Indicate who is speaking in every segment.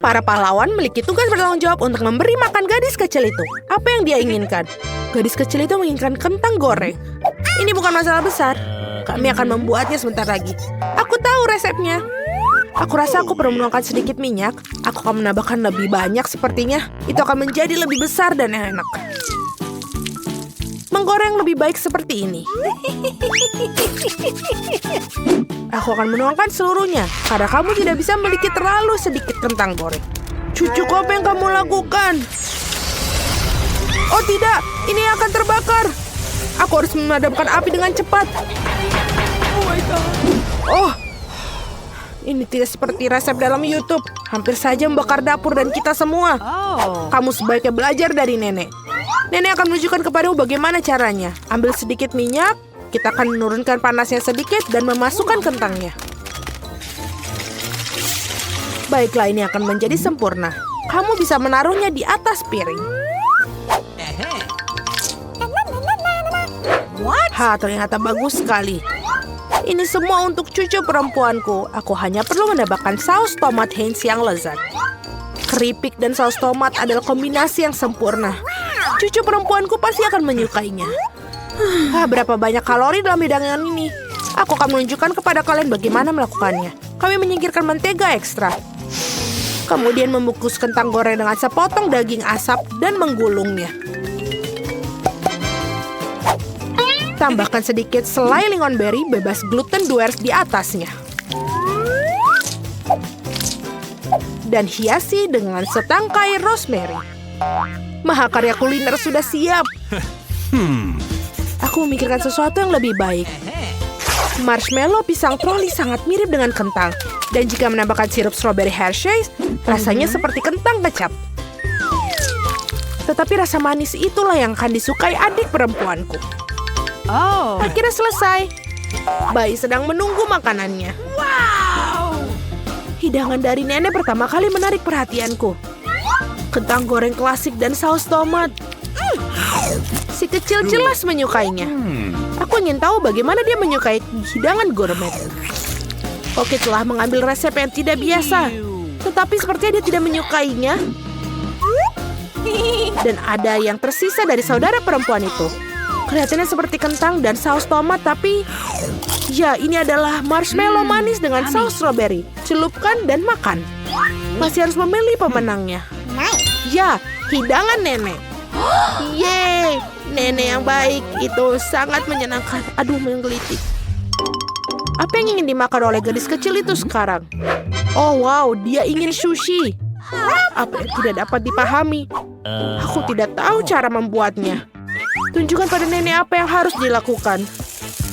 Speaker 1: Para pahlawan memiliki tugas bertanggung jawab untuk memberi makan gadis kecil itu. Apa yang dia inginkan? Gadis kecil itu menginginkan kentang goreng. Ini bukan masalah besar. Kami akan membuatnya sebentar lagi. Aku tahu resepnya. Aku rasa aku perlu menuangkan sedikit minyak. Aku akan menambahkan lebih banyak sepertinya. Itu akan menjadi lebih besar dan enak. Menggoreng lebih baik seperti ini. Aku akan menuangkan seluruhnya, karena kamu tidak bisa memiliki terlalu sedikit kentang goreng. Cucuku, apa yang kamu lakukan? Oh tidak, ini akan terbakar. Aku harus memadamkan api dengan cepat. Oh, ini tidak seperti resep dalam YouTube. Hampir saja membakar dapur dan kita semua. Kamu sebaiknya belajar dari nenek. Nenek akan menunjukkan kepadamu bagaimana caranya. Ambil sedikit minyak. Kita akan menurunkan panasnya sedikit dan memasukkan kentangnya. Baiklah, ini akan menjadi sempurna. Kamu bisa menaruhnya di atas piring. Ternyata bagus sekali. Ini semua untuk cucu perempuanku. Aku hanya perlu menambahkan saus tomat Heinz yang lezat. Keripik dan saus tomat adalah kombinasi yang sempurna. Cucu perempuanku pasti akan menyukainya. Berapa banyak kalori dalam hidangan ini? Aku akan menunjukkan kepada kalian bagaimana melakukannya. Kami menyingkirkan mentega ekstra. Kemudian membungkus kentang goreng dengan sepotong daging asap dan menggulungnya. Tambahkan sedikit selai lingonberry bebas gluten Duers di atasnya. Dan hiasi dengan setangkai rosemary. Mahakarya kuliner sudah siap. Aku memikirkan sesuatu yang lebih baik. Marshmallow pisang troli sangat mirip dengan kentang. Dan jika menambahkan sirup strawberry Hershey's, rasanya seperti kentang kecap. Tetapi rasa manis itulah yang akan disukai adik perempuanku. Akhirnya selesai. Bayi sedang menunggu makanannya. Hidangan dari nenek pertama kali menarik perhatianku. Kentang goreng klasik dan saus tomat. Si kecil jelas menyukainya. Aku ingin tahu bagaimana dia menyukai hidangan gourmet. Oke, telah mengambil resep yang tidak biasa. Tetapi sepertinya dia tidak menyukainya. Dan ada yang tersisa dari saudara perempuan itu. Kelihatannya seperti kentang dan saus tomat, tapi... Ya, ini adalah marshmallow manis dengan saus strawberry. Celupkan dan makan. Masih harus memilih pemenangnya. Ya, hidangan nenek. Yeay, nenek yang baik. Itu sangat menyenangkan. Aduh, menggelitik. Apa yang ingin dimakan oleh gadis kecil itu sekarang? Oh wow, dia ingin sushi. Apa yang tidak dapat dipahami? Aku tidak tahu cara membuatnya. Tunjukkan pada nenek apa yang harus dilakukan.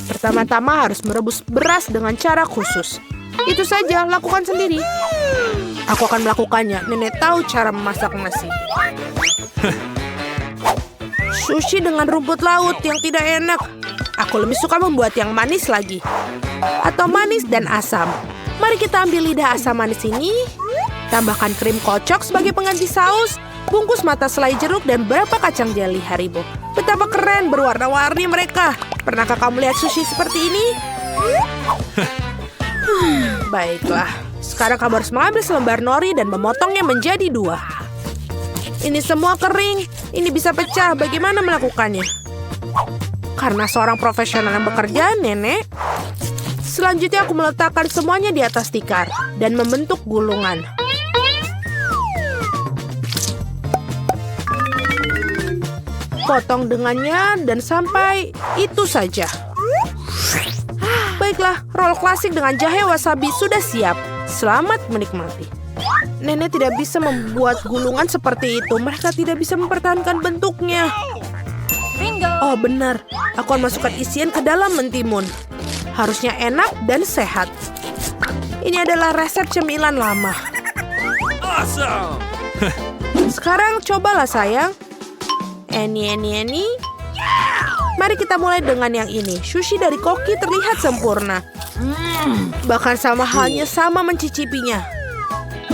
Speaker 1: Pertama-tama harus merebus beras dengan cara khusus. Itu saja, lakukan sendiri. Aku akan melakukannya. Nenek tahu cara memasak nasi. Sushi dengan rumput laut yang tidak enak. Aku lebih suka membuat yang manis lagi. Atau manis dan asam. Mari kita ambil lidah asam manis ini. Tambahkan krim kocok sebagai pengganti saus. Bungkus mata selai jeruk dan beberapa kacang jeli Haribo. Betapa keren berwarna-warni mereka. Pernahkah kamu lihat sushi seperti ini? Baiklah. Sekarang kamu harus mengambil selembar nori dan memotongnya menjadi 2. Ini semua kering. Ini bisa pecah. Bagaimana melakukannya? Karena seorang profesional yang bekerja, nenek. Selanjutnya aku meletakkan semuanya di atas tikar dan membentuk gulungan. Potong dengannya dan sampai itu saja. Baiklah, roll klasik dengan jahe wasabi sudah siap. Selamat menikmati. Nenek tidak bisa membuat gulungan seperti itu. Mereka tidak bisa mempertahankan bentuknya. Oh benar, aku akan masukkan isian ke dalam mentimun. Harusnya enak dan sehat. Ini adalah resep cemilan lama.
Speaker 2: Awesome.
Speaker 1: Sekarang cobalah sayang. Eni. Mari kita mulai dengan yang ini. Sushi dari Koki terlihat sempurna. Bahkan sama halnya sama mencicipinya.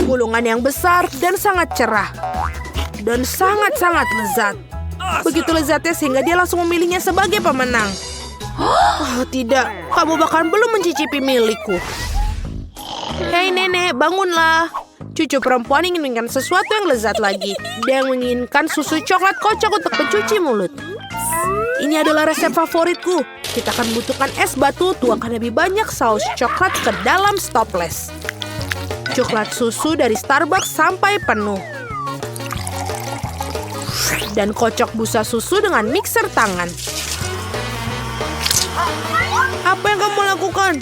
Speaker 1: Gulungan yang besar dan sangat cerah. Dan sangat-sangat lezat. Begitu lezatnya sehingga dia langsung memilihnya sebagai pemenang. Oh tidak, kamu bahkan belum mencicipi milikku. Hei nenek, bangunlah. Cucu perempuan ingin menginginkan sesuatu yang lezat lagi. Dia menginginkan susu coklat kocok untuk pencuci mulut. Ini adalah resep favoritku. Kita akan membutuhkan es batu, tuangkan lebih banyak saus coklat ke dalam stopless. Coklat susu dari Starbucks sampai penuh. Dan kocok busa susu dengan mixer tangan. Apa yang kamu lakukan?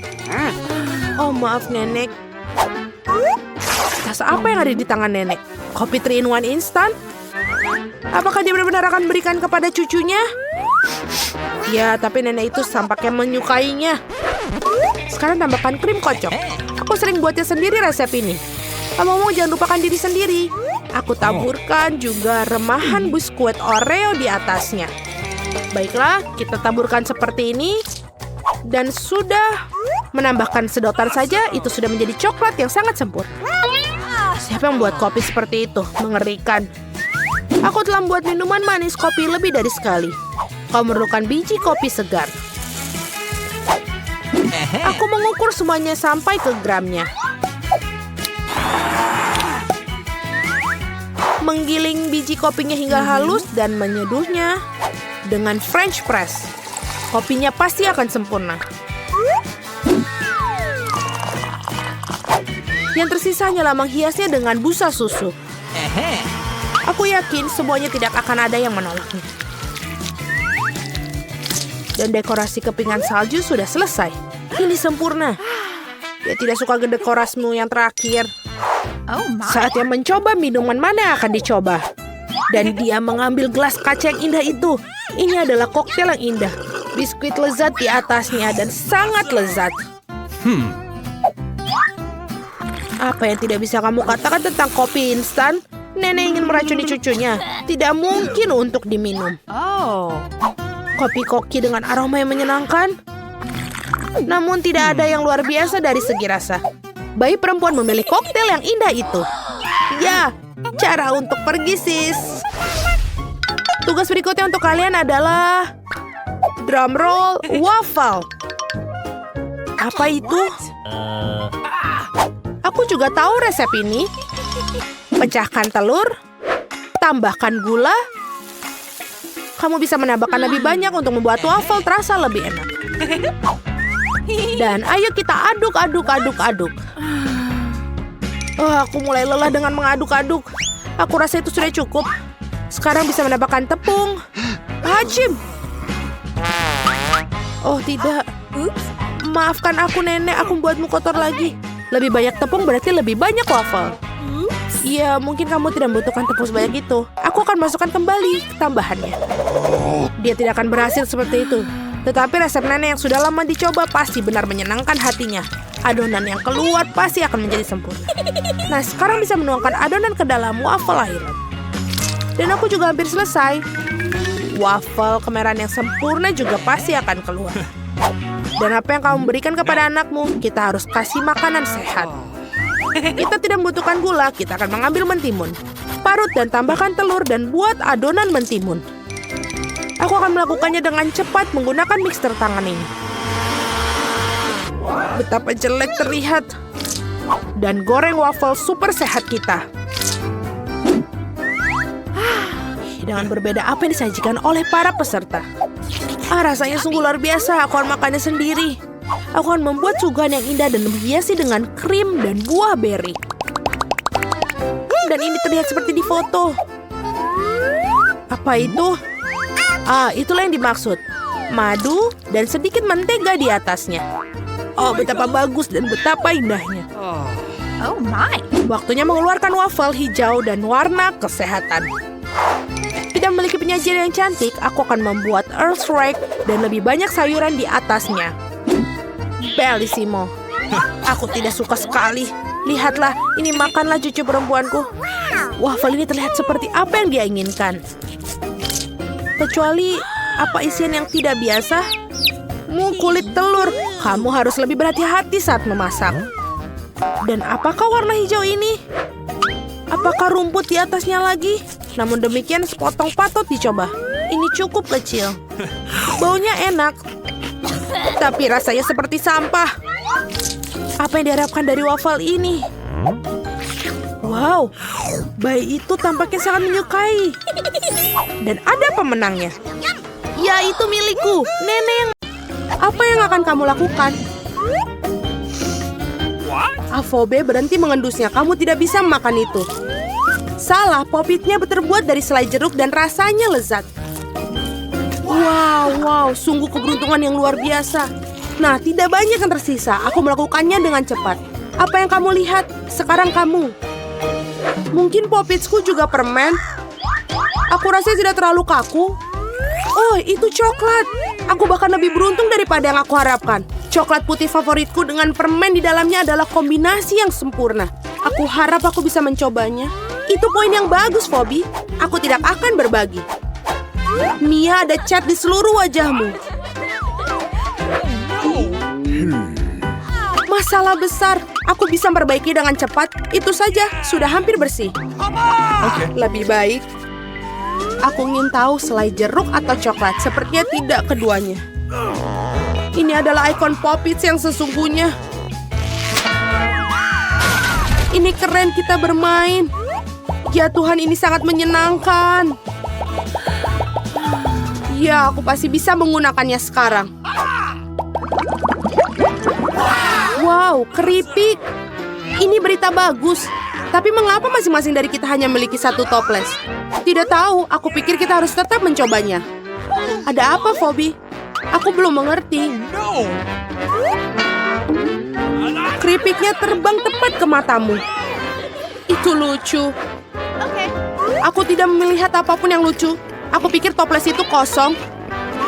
Speaker 1: Oh, maaf, Nenek. Tas apa yang ada di tangan Nenek? Kopi 3-in-1 instan? Apakah dia benar-benar akan berikan kepada cucunya? Ya, tapi Nenek itu tampaknya menyukainya. Sekarang tambahkan krim kocok. Aku sering buatnya sendiri resep ini. Ngomong-ngomong, jangan lupakan diri sendiri. Aku taburkan juga remahan biskuit Oreo di atasnya. Baiklah, kita taburkan seperti ini. Dan sudah menambahkan sedotan saja, itu sudah menjadi coklat yang sangat sempurna. Siapa yang membuat kopi seperti itu? Mengerikan. Aku telah membuat minuman manis kopi lebih dari sekali. Kau memerlukan biji kopi segar. Aku mengukur semuanya sampai ke gramnya. Menggiling biji kopinya hingga halus dan menyeduhnya dengan French press. Kopinya pasti akan sempurna. Yang tersisa hanyalah menghiasnya dengan busa susu. Aku yakin semuanya tidak akan ada yang menolaknya. Dan dekorasi kepingan salju sudah selesai. Ini sempurna. Dia tidak suka dekorasimu yang terakhir. Saatnya mencoba minuman mana yang akan dicoba. Dan dia mengambil gelas kaca yang indah itu. Ini adalah koktail yang indah. Biskuit lezat di atasnya dan sangat lezat. Apa yang tidak bisa kamu katakan tentang kopi instan? Nenek ingin meracuni cucunya. Tidak mungkin untuk diminum. Kopi koki dengan aroma yang menyenangkan. Namun tidak ada yang luar biasa dari segi rasa. Bayi perempuan memilih koktail yang indah itu. Ya, cara untuk pergi, sis. Tugas berikutnya untuk kalian adalah drum roll waffle. Apa itu? Aku juga tahu resep ini. Pecahkan telur, tambahkan gula. Kamu bisa menambahkan lebih banyak untuk membuat waffle terasa lebih enak. Dan ayo kita aduk. Aku mulai lelah dengan mengaduk-aduk. Aku rasa itu sudah cukup. Sekarang bisa menambahkan tepung. Hajim. Oh tidak. Maafkan aku, Nenek. Aku membuatmu kotor lagi. Lebih banyak tepung berarti lebih banyak waffle. Ya, mungkin kamu tidak membutuhkan tepung sebanyak itu. Aku akan masukkan kembali tambahannya. Dia tidak akan berhasil seperti itu. Tetapi resep Nenek yang sudah lama dicoba pasti benar menyenangkan hatinya. Adonan yang keluar pasti akan menjadi sempurna. Nah, sekarang bisa menuangkan adonan ke dalam waffle airan. Dan aku juga hampir selesai. Waffle kemerahan yang sempurna juga pasti akan keluar. Dan apa yang kamu berikan kepada anakmu, kita harus kasih makanan sehat. Kita tidak membutuhkan gula, kita akan mengambil mentimun. Parut dan tambahkan telur dan buat adonan mentimun. Aku akan melakukannya dengan cepat menggunakan mixer tangan ini. Betapa jelek terlihat. Dan goreng waffle super sehat kita. Dengan berbeda apa yang disajikan oleh para peserta. Rasanya sungguh luar biasa. Aku akan makannya sendiri. Aku akan membuat suguhan yang indah dan menghiasi dengan krim dan buah beri. Dan ini terlihat seperti di foto. Apa itu? Itulah yang dimaksud. Madu dan sedikit mentega di atasnya. Oh, betapa bagus dan betapa indahnya.
Speaker 3: Oh my.
Speaker 1: Waktunya mengeluarkan waffle hijau dan warna kesehatan. Tidak memiliki penyajian yang cantik, aku akan membuat earth rake dan lebih banyak sayuran di atasnya. Bellissimo. Aku tidak suka sekali. Lihatlah, ini makanlah cucu perempuanku. Waffle ini terlihat seperti apa yang dia inginkan. Kecuali apa isian yang tidak biasa? Kulit telur. Kamu harus lebih berhati-hati saat memasak. Dan apakah warna hijau ini? Apakah rumput di atasnya lagi? Namun demikian sepotong patut dicoba. Ini cukup kecil. Baunya enak. Tapi rasanya seperti sampah. Apa yang diharapkan dari waffle ini? Wow, bayi itu tampaknya sangat menyukai. Dan ada pemenangnya. Ya, itu milikku, nenek yang... Apa yang akan kamu lakukan? Avobe berhenti mengendusnya. Kamu tidak bisa memakan itu. Salah, popitnya terbuat dari selai jeruk dan rasanya lezat. Wow, sungguh keberuntungan yang luar biasa. Nah, tidak banyak yang tersisa. Aku melakukannya dengan cepat. Apa yang kamu lihat? Sekarang kamu. Mungkin popitsku juga permen. Aku rasa tidak terlalu kaku. Oh, itu coklat. Aku bahkan lebih beruntung daripada yang aku harapkan. Coklat putih favoritku dengan permen di dalamnya adalah kombinasi yang sempurna. Aku harap aku bisa mencobanya. Itu poin yang bagus, Phoebe. Aku tidak akan berbagi. Mia, ada cat di seluruh wajahmu. Masalah besar. Aku bisa memperbaiki dengan cepat. Itu saja, sudah hampir bersih. Lebih baik. Aku ingin tahu selai jeruk atau coklat. Sepertinya tidak keduanya. Ini adalah ikon Poppits yang sesungguhnya. Ini keren kita bermain. Ya Tuhan, ini sangat menyenangkan. Ya, aku pasti bisa menggunakannya sekarang. Wow, keripik. Ini berita bagus. Tapi mengapa masing-masing dari kita hanya memiliki satu toples? Tidak tahu, aku pikir kita harus tetap mencobanya. Ada apa, Phoebe? Aku belum mengerti. Keripiknya terbang tepat ke matamu. Itu lucu. Aku tidak melihat apapun yang lucu. Aku pikir toples itu kosong.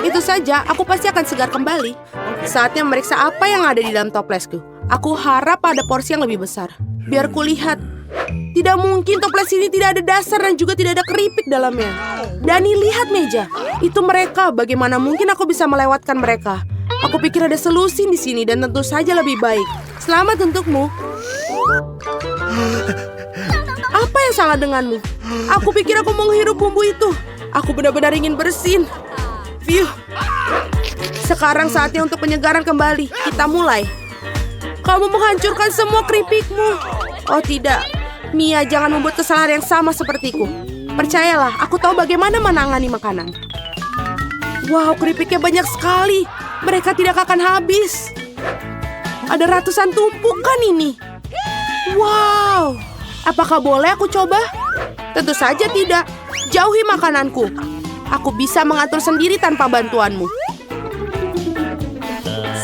Speaker 1: Itu saja, aku pasti akan segar kembali. Saatnya memeriksa apa yang ada di dalam toplesku. Aku harap ada porsi yang lebih besar. Biar kulihat. Tidak mungkin toples ini tidak ada dasar dan juga tidak ada keripik dalamnya. Dani, lihat meja. Itu mereka. Bagaimana mungkin aku bisa melewatkan mereka? Aku pikir ada selusin di sini dan tentu saja lebih baik. Selamat untukmu. Apa yang salah denganmu? Aku pikir aku menghirup bumbu itu. Aku benar-benar ingin bersin. Phew. Sekarang saatnya untuk penyegaran kembali. Kita mulai. Kamu menghancurkan semua keripikmu. Oh tidak. Mia, jangan membuat kesalahan yang sama sepertiku. Percayalah, aku tahu bagaimana menangani makanan. Wow, keripiknya banyak sekali. Mereka tidak akan habis. Ada ratusan tumpukan ini. Wow. Apakah boleh aku coba? Tentu saja tidak. Jauhi makananku. Aku bisa mengatur sendiri tanpa bantuanmu.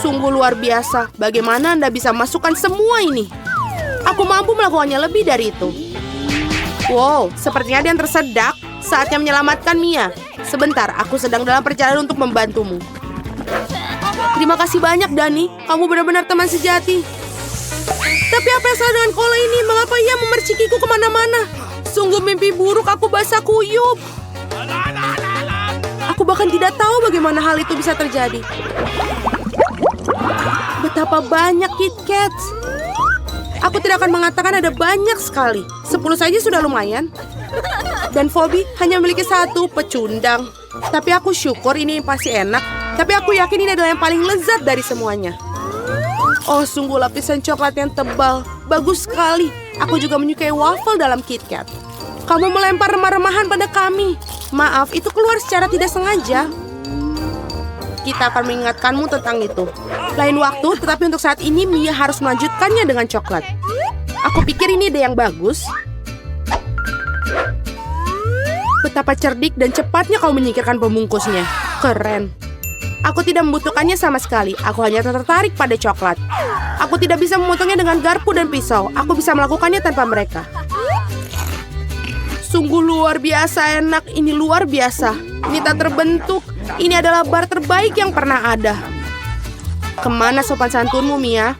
Speaker 1: Sungguh luar biasa. Bagaimana Anda bisa masukkan semua ini? Aku mampu melakukannya lebih dari itu. Wow, sepertinya ada yang tersedak. Saatnya menyelamatkan Mia. Sebentar, aku sedang dalam perjalanan untuk membantumu. Terima kasih banyak, Dani. Kamu benar-benar teman sejati. Tapi apa yang salah dengan Kola ini? Mengapa ia memercikiku kemana-mana? Sungguh mimpi buruk, aku basah kuyup. Aku bahkan tidak tahu bagaimana hal itu bisa terjadi. Betapa banyak KitKats. Aku tidak akan mengatakan ada banyak sekali. 10 saja sudah lumayan. Dan Phoebe hanya memiliki satu pecundang. Tapi aku syukur ini pasti enak. Tapi aku yakin ini adalah yang paling lezat dari semuanya. Oh, sungguh lapisan coklat yang tebal. Bagus sekali. Aku juga menyukai waffle dalam KitKat. Kamu melempar remah-remahan pada kami. Maaf, itu keluar secara tidak sengaja. Kita akan mengingatkanmu tentang itu. Lain waktu, tetapi untuk saat ini Mia harus melanjutkannya dengan coklat. Aku pikir ini ide yang bagus. Betapa cerdik dan cepatnya kau menyingkirkan pembungkusnya. Keren. Aku tidak membutuhkannya sama sekali. Aku hanya tertarik pada coklat. Aku tidak bisa memotongnya dengan garpu dan pisau. Aku bisa melakukannya tanpa mereka. Sungguh luar biasa enak. Ini luar biasa. Ini tak terbentuk. Ini adalah bar terbaik yang pernah ada. Kemana sopan santunmu, Mia?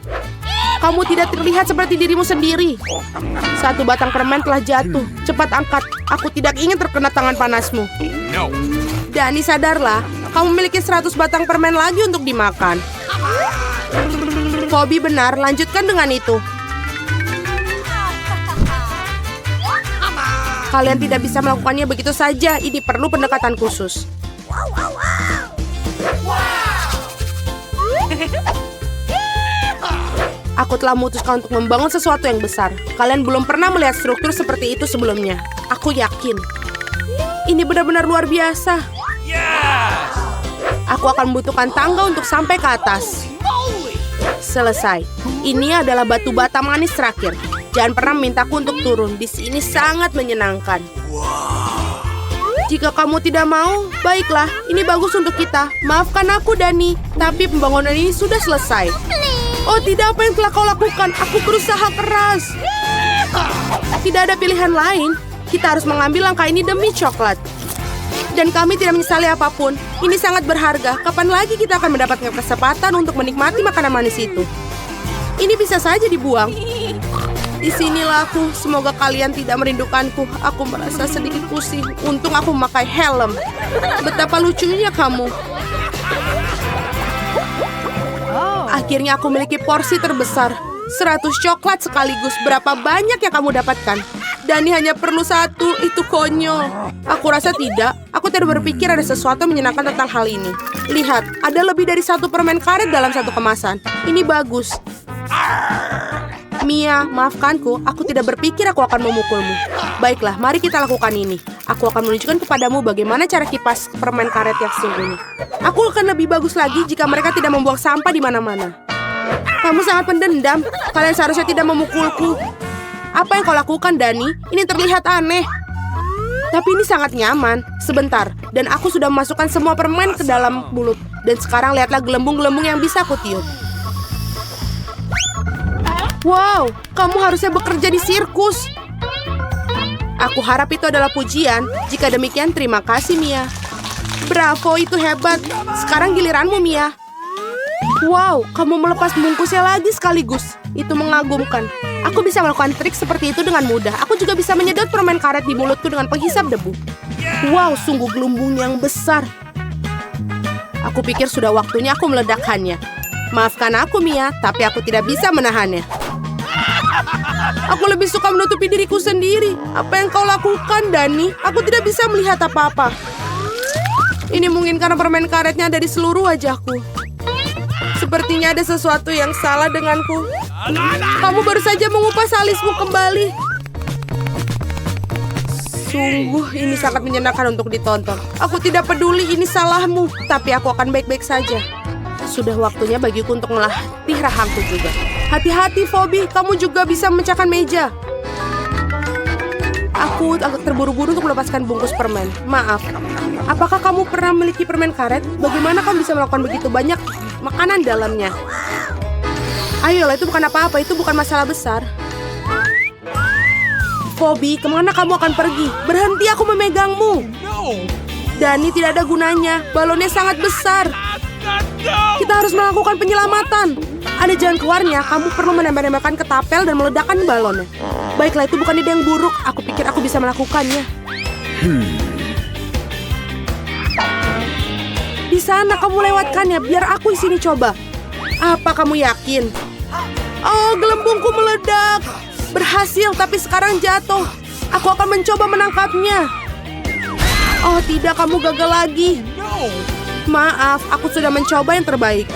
Speaker 1: Kamu tidak terlihat seperti dirimu sendiri. Satu batang permen telah jatuh. Cepat angkat. Aku tidak ingin terkena tangan panasmu. Dani, sadarlah. Kamu memiliki 100 batang permen lagi untuk dimakan. Phoebe benar. Lanjutkan dengan itu. Kalian tidak bisa melakukannya begitu saja. Ini perlu pendekatan khusus. Aku telah memutuskan untuk membangun sesuatu yang besar. Kalian belum pernah melihat struktur seperti itu sebelumnya. Aku yakin. Ini benar-benar luar biasa.
Speaker 2: Yes!
Speaker 1: Aku akan membutuhkan tangga untuk sampai ke atas. Selesai. Ini adalah batu bata manis terakhir. Jangan pernah memintaku untuk turun. Di sini sangat menyenangkan. Jika kamu tidak mau, baiklah. Ini bagus untuk kita. Maafkan aku, Dani. Tapi pembangunan ini sudah selesai. Oh tidak, apa yang telah kau lakukan? Aku berusaha keras. Tidak ada pilihan lain. Kita harus mengambil langkah ini demi coklat. Dan kami tidak menyesali apapun. Ini sangat berharga. Kapan lagi kita akan mendapatkan kesempatan untuk menikmati makanan manis itu? Ini bisa saja dibuang. Disinilah aku. Semoga kalian tidak merindukanku. Aku merasa sedikit pusing. Untung aku memakai helm. Betapa lucunya kamu. Akhirnya aku memiliki porsi terbesar. 100 coklat sekaligus. Berapa banyak yang kamu dapatkan? Dani hanya perlu 1. Itu konyol. Aku rasa tidak. Aku tidak berpikir ada sesuatu yang menyenangkan tentang hal ini. Lihat, ada lebih dari 1 permen karet dalam 1 kemasan. Ini bagus. Mia, maafkanku. Aku tidak berpikir aku akan memukulmu. Baiklah, mari kita lakukan ini. Aku akan menunjukkan kepadamu bagaimana cara kipas permen karet yang sesungguhnya. Aku akan lebih bagus lagi jika mereka tidak membuang sampah di mana-mana. Kamu sangat pendendam. Kalian seharusnya tidak memukulku. Apa yang kau lakukan, Dani? Ini terlihat aneh. Tapi ini sangat nyaman. Sebentar, dan aku sudah memasukkan semua permen ke dalam mulut. Dan sekarang lihatlah gelembung-gelembung yang bisa aku tiup. Wow, kamu harusnya bekerja di sirkus. Aku harap itu adalah pujian. Jika demikian, terima kasih, Mia. Bravo, itu hebat. Sekarang giliranmu, Mia. Wow, kamu melepas bungkusnya lagi sekaligus. Itu mengagumkan. Aku bisa melakukan trik seperti itu dengan mudah. Aku juga bisa menyedot permen karet di mulutku dengan penghisap debu. Wow, sungguh gelembung yang besar. Aku pikir sudah waktunya aku meledakkannya. Maafkan aku, Mia, tapi aku tidak bisa menahannya. Aku lebih suka menutupi diriku sendiri. Apa yang kau lakukan, Dani? Aku tidak bisa melihat apa-apa. Ini mungkin karena permen karetnya ada di seluruh wajahku. Sepertinya ada sesuatu yang salah denganku. Kamu baru saja mengupas alismu kembali. Sungguh, ini sangat menyenangkan untuk ditonton. Aku tidak peduli ini salahmu, tapi aku akan baik-baik saja. Sudah waktunya bagiku untuk melatih rahangku juga. Hati-hati, Phoebe. Kamu juga bisa memecahkan meja. Aku agak terburu-buru untuk melepaskan bungkus permen. Maaf. Apakah kamu pernah memiliki permen karet? Bagaimana kamu bisa melakukan begitu banyak makanan dalamnya? Ayolah, itu bukan apa-apa. Itu bukan masalah besar. Phoebe, kemana kamu akan pergi? Berhenti, aku memegangmu. Dani, tidak ada gunanya. Balonnya sangat besar. Kita harus melakukan penyelamatan. Ada jalan keluarnya. Kamu perlu menembak-nembakan ketapel dan meledakkan balonnya. Baiklah, itu bukan ide yang buruk. Aku pikir aku bisa melakukannya. Di sana kamu lewatkannya. Biar aku di sini coba. Apa kamu yakin? Oh, gelembungku meledak. Berhasil, tapi sekarang jatuh. Aku akan mencoba menangkapnya. Oh tidak, kamu gagal lagi. Maaf, aku sudah mencoba yang terbaik.